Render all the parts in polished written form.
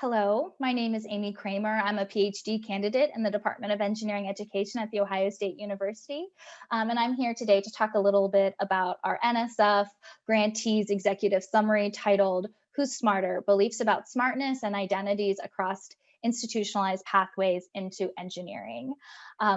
Hello, my name is Amy Kramer. I'm a PhD candidate in the Department of Engineering Education at The Ohio State University. And I'm here today to talk a little bit about our NSF grantees executive summary titled Who's Smarter? Beliefs about Smartness and Identities Across Institutionalized Pathways into Engineering.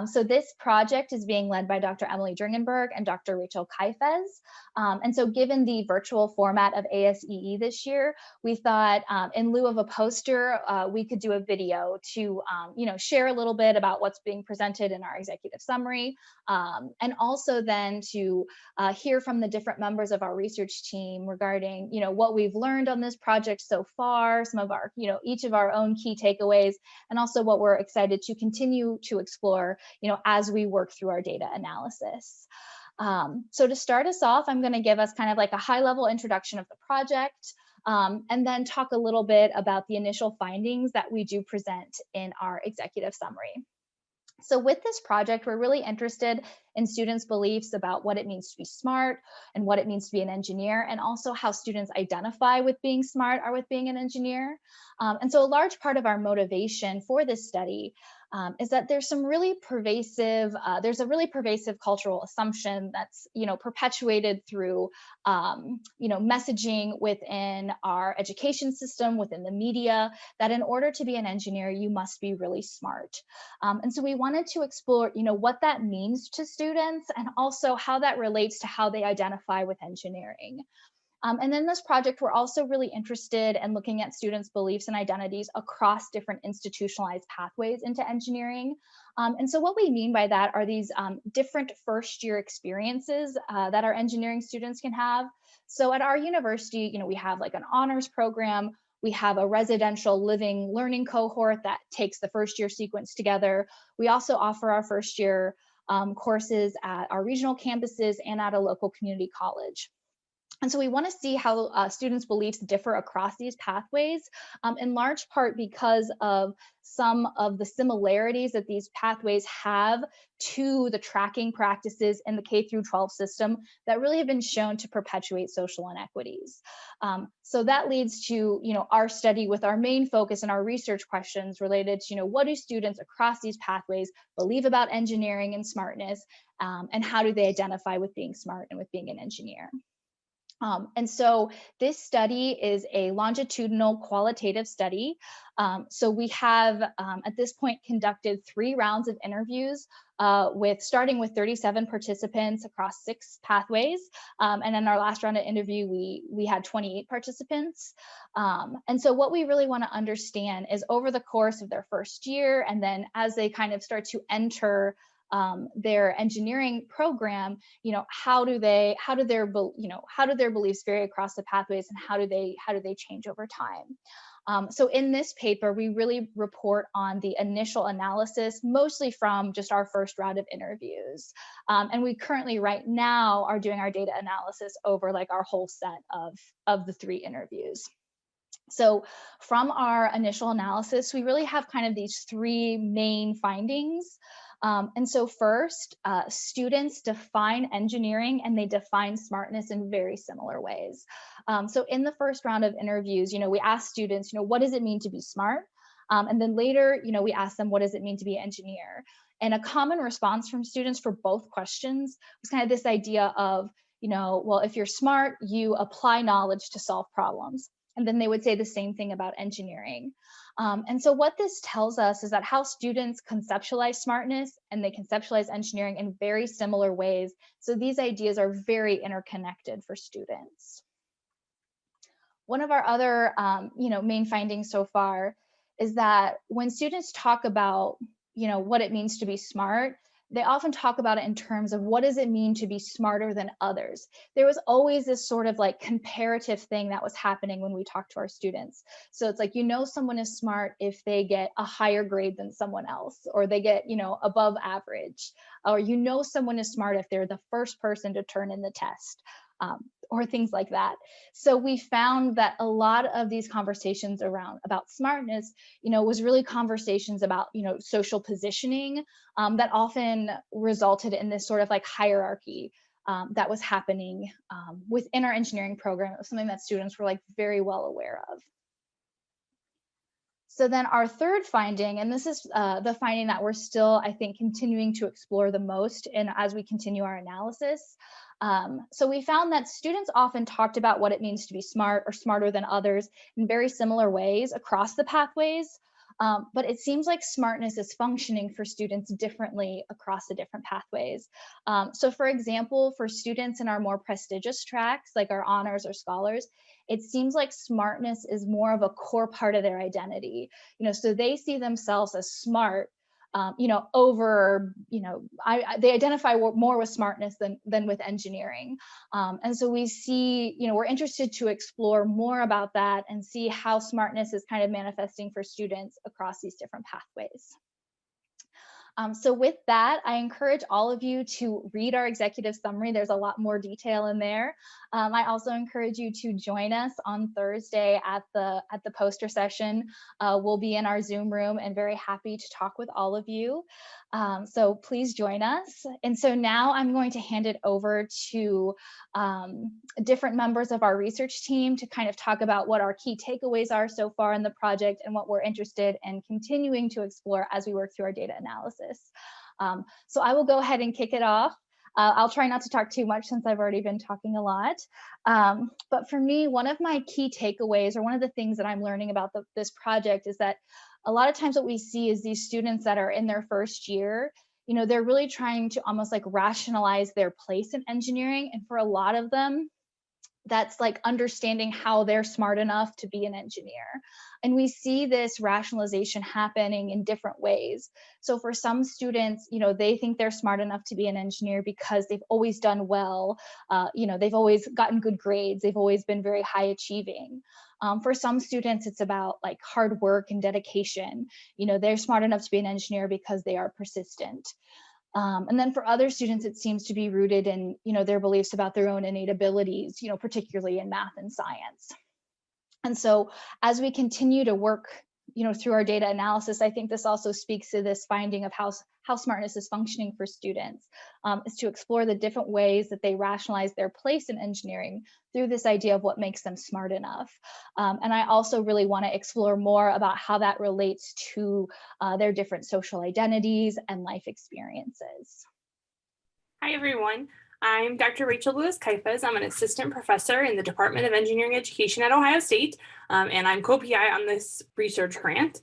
So this project is being led by Dr. Emily Dringenberg and Dr. Rachel Caiphas. And so given the virtual format of ASEE this year, we thought in lieu of a poster, we could do a video to, share a little bit about what's being presented in our executive summary, and also then to hear from the different members of our research team regarding, what we've learned on this project so far, some of our, each of our own key takeaways, and also what we're excited to continue to explore, as we work through our data analysis. So to start us off, I'm going to give us kind of like a high-level introduction of the project, and then talk a little bit about the initial findings that we do present in our executive summary. So with this project, we're really interested in students' beliefs about what it means to be smart and what it means to be an engineer, and also how students identify with being smart or with being an engineer. And so a large part of our motivation for this study is that there's a really pervasive cultural assumption that's, perpetuated through, messaging within our education system, within the media, that in order to be an engineer, you must be really smart. And so we wanted to explore, what that means to students and also how that relates to how they identify with engineering. And in this project, we're also really interested in looking at students' beliefs and identities across different institutionalized pathways into engineering. And so what we mean by that are these different first-year experiences that our engineering students can have. So at our university, we have like an honors program. We have a residential living learning cohort that takes the first-year sequence together. We also offer our first-year courses at our regional campuses and at a local community college. And so we want to see how students' beliefs differ across these pathways, in large part because of some of the similarities that these pathways have to the tracking practices in the K through 12 system that really have been shown to perpetuate social inequities. So that leads to, our study with our main focus and our research questions related to, what do students across these pathways believe about engineering and smartness, and how do they identify with being smart and with being an engineer? And so this study is a longitudinal qualitative study. So we have at this point conducted 3 rounds of interviews starting with 37 participants across 6 pathways. And in our last round of interview, we had 28 participants. And so what we really want to understand is over the course of their first year, and then as they kind of start to enter their engineering program, how do their beliefs vary across the pathways, and how do they change over time? So in this paper, we really report on the initial analysis, mostly from just our first round of interviews. And we currently right now are doing our data analysis over like our whole set of the 3 interviews. So from our initial analysis, we really have kind of these 3 main findings. And so first, students define engineering and they define smartness in very similar ways. So in the first round of interviews, we asked students, what does it mean to be smart? And then later, we asked them, what does it mean to be an engineer? And a common response from students for both questions was kind of this idea of, well, if you're smart, you apply knowledge to solve problems. And then they would say the same thing about engineering. And so what this tells us is that how students conceptualize smartness and they conceptualize engineering in very similar ways. So these ideas are very interconnected for students. One of our other main findings so far is that when students talk about what it means to be smart, they often talk about it in terms of what does it mean to be smarter than others. There was always this sort of like comparative thing that was happening when we talked to our students. So it's like, someone is smart if they get a higher grade than someone else, or they get, above average, or someone is smart if they're the first person to turn in the test. Or things like that. So we found that a lot of these conversations about smartness, was really conversations about, social positioning that often resulted in this sort of like hierarchy that was happening within our engineering program. It was something that students were like very well aware of. So then our third finding, and this is the finding that we're still, I think, continuing to explore the most and as we continue our analysis. So we found that students often talked about what it means to be smart or smarter than others in very similar ways across the pathways. But it seems like smartness is functioning for students differently across the different pathways. So for example, for students in our more prestigious tracks, like our honors or scholars, it seems like smartness is more of a core part of their identity. So they see themselves as smart, over, they identify more with smartness than with engineering. And so we see, we're interested to explore more about that and see how smartness is kind of manifesting for students across these different pathways. So with that, I encourage all of you to read our executive summary. There's a lot more detail in there. I also encourage you to join us on Thursday at the poster session. We'll be in our Zoom room and very happy to talk with all of you. So please join us. And so now I'm going to hand it over to different members of our research team to kind of talk about what our key takeaways are so far in the project and what we're interested in continuing to explore as we work through our data analysis. So I will go ahead and kick it off. I'll try not to talk too much since I've already been talking a lot. But for me, one of my key takeaways, or one of the things that I'm learning about this project, is that a lot of times what we see is these students that are in their first year, they're really trying to almost like rationalize their place in engineering. And for a lot of them, that's like understanding how they're smart enough to be an engineer. And we see this rationalization happening in different ways. So for some students, they think they're smart enough to be an engineer because they've always done well. They've always gotten good grades. They've always been very high achieving. For some students, it's about like hard work and dedication. They're smart enough to be an engineer because they are persistent. And then for other students, it seems to be rooted in, their beliefs about their own innate abilities, particularly in math and science. And so as we continue to work, through our data analysis, I think this also speaks to this finding of how smartness is functioning for students, is to explore the different ways that they rationalize their place in engineering through this idea of what makes them smart enough. And I also really want to explore more about how that relates to their different social identities and life experiences. Hi, everyone. I'm Dr. Rachel Lewis Caiphas. I'm an assistant professor in the Department of Engineering Education at Ohio State, and I'm co-PI on this research grant.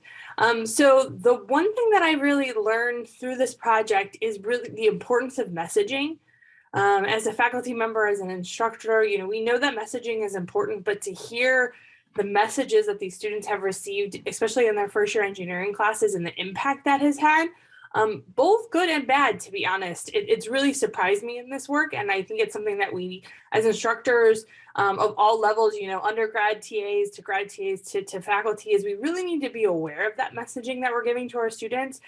So the one thing that I really learned through this project is really the importance of messaging. As a faculty member, as an instructor, we know that messaging is important, but to hear the messages that these students have received, especially in their first year engineering classes, and the impact that has had, both good and bad, to be honest. It's really surprised me in this work. And I think it's something that we, as instructors of all levels, undergrad TAs to grad TAs to faculty, is we really need to be aware of that messaging that we're giving to our students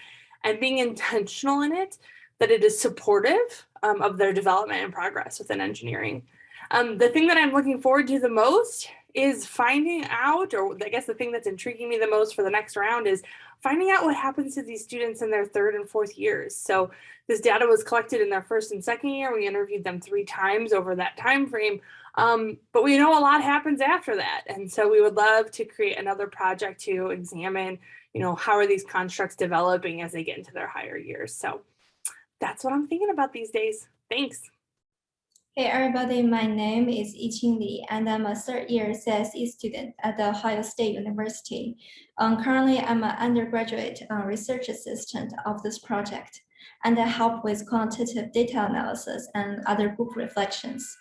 and being intentional in it, that it is supportive of their development and progress within engineering. The thing that I'm looking forward to the most is finding out, or I guess the thing that's intriguing me the most for the next round, is finding out what happens to these students in their third and fourth years. So this data was collected in their first and second year. We interviewed them 3 times over that time frame, but we know a lot happens after that. And so we would love to create another project to examine, how are these constructs developing as they get into their higher years. So that's what I'm thinking about these days. Thanks. Hey everybody, my name is Yiqing Li, and I'm a third-year CSE student at the Ohio State University. Currently, I'm an undergraduate research assistant of this project, and I help with quantitative data analysis and other group reflections.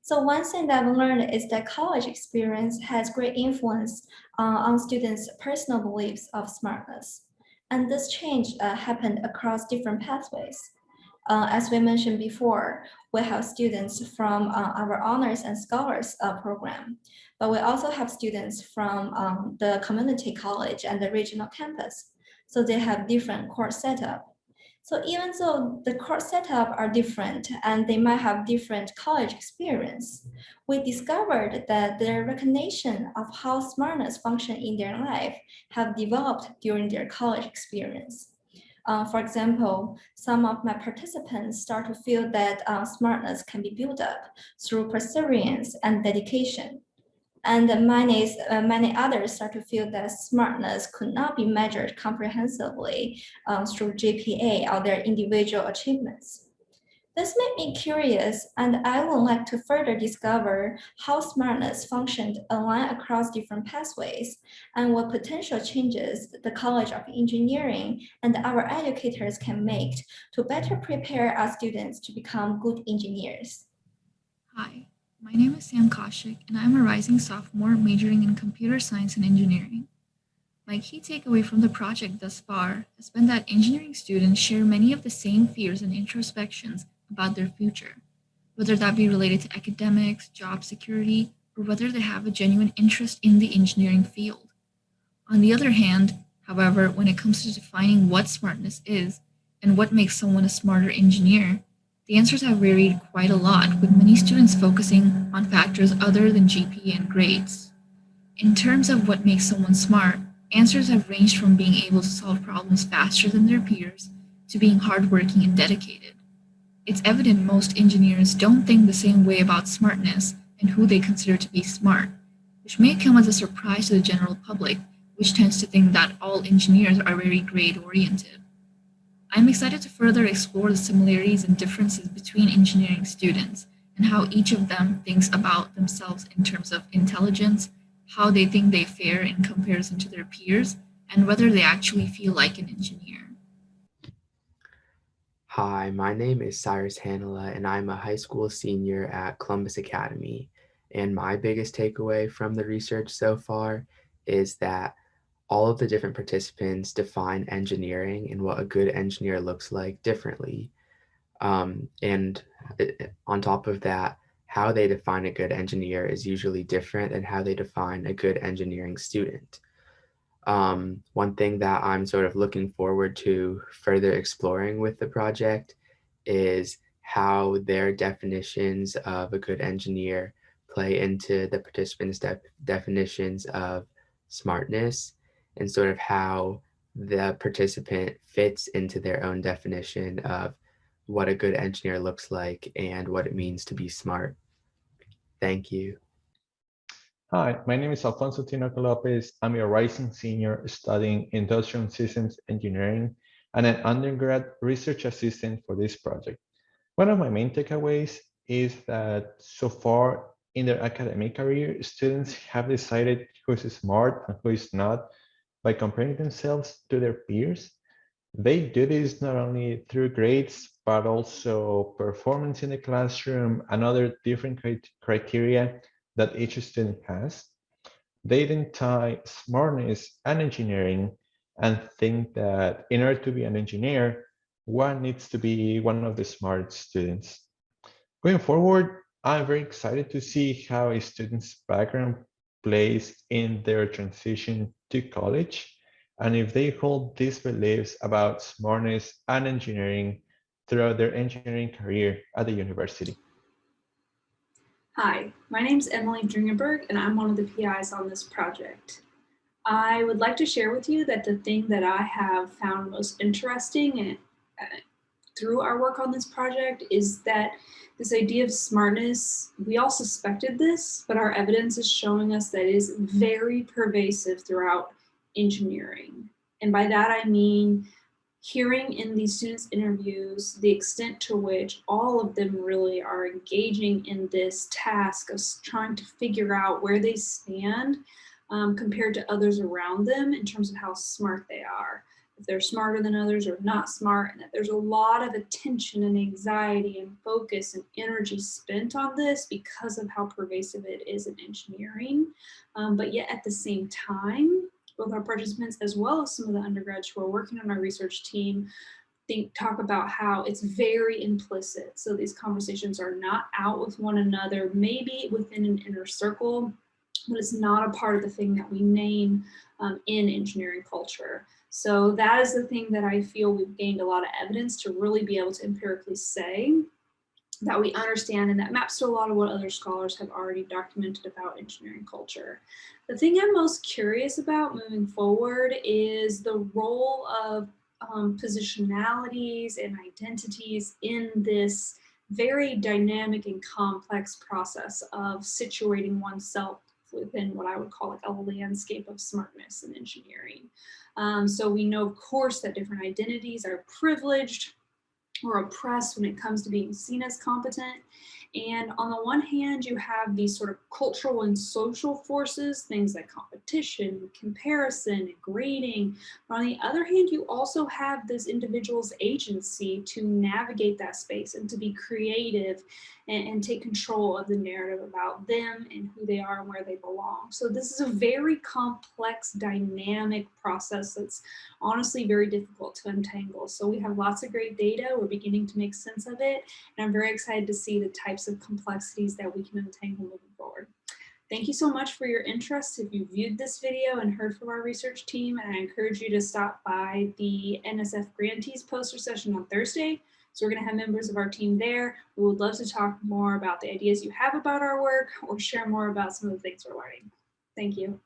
So one thing that I've learned is that college experience has great influence on students' personal beliefs of smartness. And this change happened across different pathways. As we mentioned before, we have students from our honors and scholars program, but we also have students from the community college and the regional campus. So they have different course setup. So even though the course setup are different and they might have different college experience, we discovered that their recognition of how smartness function in their life have developed during their college experience. For example, some of my participants start to feel that smartness can be built up through perseverance and dedication. And many others start to feel that smartness could not be measured comprehensively through GPA or their individual achievements. This made me curious, and I would like to further discover how smartness functioned online across different pathways and what potential changes the College of Engineering and our educators can make to better prepare our students to become good engineers. Hi, my name is Samkashik, and I'm a rising sophomore majoring in computer science and engineering. My key takeaway from the project thus far has been that engineering students share many of the same fears and introspections about their future, whether that be related to academics, job security, or whether they have a genuine interest in the engineering field. On the other hand, however, when it comes to defining what smartness is and what makes someone a smarter engineer, the answers have varied quite a lot, with many students focusing on factors other than GPA and grades. In terms of what makes someone smart, answers have ranged from being able to solve problems faster than their peers to being hardworking and dedicated. It's evident most engineers don't think the same way about smartness and who they consider to be smart, which may come as a surprise to the general public, which tends to think that all engineers are very grade oriented. I'm excited to further explore the similarities and differences between engineering students and how each of them thinks about themselves in terms of intelligence, how they think they fare in comparison to their peers, and whether they actually feel like an engineer. Hi, my name is Cyrus Hanela, and I'm a high school senior at Columbus Academy. And my biggest takeaway from the research so far is that all of the different participants define engineering and what a good engineer looks like differently. And on top of that, how they define a good engineer is usually different than how they define a good engineering student. One thing that I'm sort of looking forward to further exploring with the project is how their definitions of a good engineer play into the participants' definitions of smartness, and sort of how the participant fits into their own definition of what a good engineer looks like and what it means to be smart. Thank you. Hi, my name is Alfonso Tinoco Lopez. I'm a rising senior studying industrial systems engineering and an undergrad research assistant for this project. One of my main takeaways is that so far in their academic career, students have decided who is smart and who is not by comparing themselves to their peers. They do this not only through grades, but also performance in the classroom and other different criteria that each student has. They then tie smartness and engineering and think that in order to be an engineer, one needs to be one of the smart students. Going forward, I'm very excited to see how a student's background plays in their transition to college, and if they hold these beliefs about smartness and engineering throughout their engineering career at the university. Hi, my name is Emily Dringenberg, and I'm one of the PIs on this project. I would like to share with you that the thing that I have found most interesting through our work on this project is that this idea of smartness, we all suspected this, but our evidence is showing us that it is very pervasive throughout engineering. And by that I mean hearing in these students' interviews the extent to which all of them really are engaging in this task of trying to figure out where they stand compared to others around them in terms of how smart they are, if they're smarter than others or not smart, and that there's a lot of attention and anxiety and focus and energy spent on this because of how pervasive it is in engineering. But yet at the same time, both our participants as well as some of the undergrads who are working on our research team talk about how it's very implicit. So these conversations are not out with one another, maybe within an inner circle, but it's not a part of the thing that we name in engineering culture. So that is the thing that I feel we've gained a lot of evidence to really be able to empirically say that we understand, and that maps to a lot of what other scholars have already documented about engineering culture. The thing I'm most curious about moving forward is the role of positionalities and identities in this very dynamic and complex process of situating oneself within what I would call like a landscape of smartness in engineering. So we know, of course, that different identities are privileged or oppressed when it comes to being seen as competent. And on the one hand, you have these sort of cultural and social forces, things like competition, comparison, and grading. But on the other hand, you also have this individual's agency to navigate that space and to be creative and take control of the narrative about them and who they are and where they belong. So this is a very complex, dynamic process that's honestly very difficult to untangle. So we have lots of great data. We're beginning to make sense of it. And I'm very excited to see the types of complexities that we can untangle moving forward. Thank you so much for your interest. If you viewed this video and heard from our research team, and I encourage you to stop by the NSF Grantees poster session on Thursday. So we're going to have members of our team there. We would love to talk more about the ideas you have about our work or share more about some of the things we're learning. Thank you.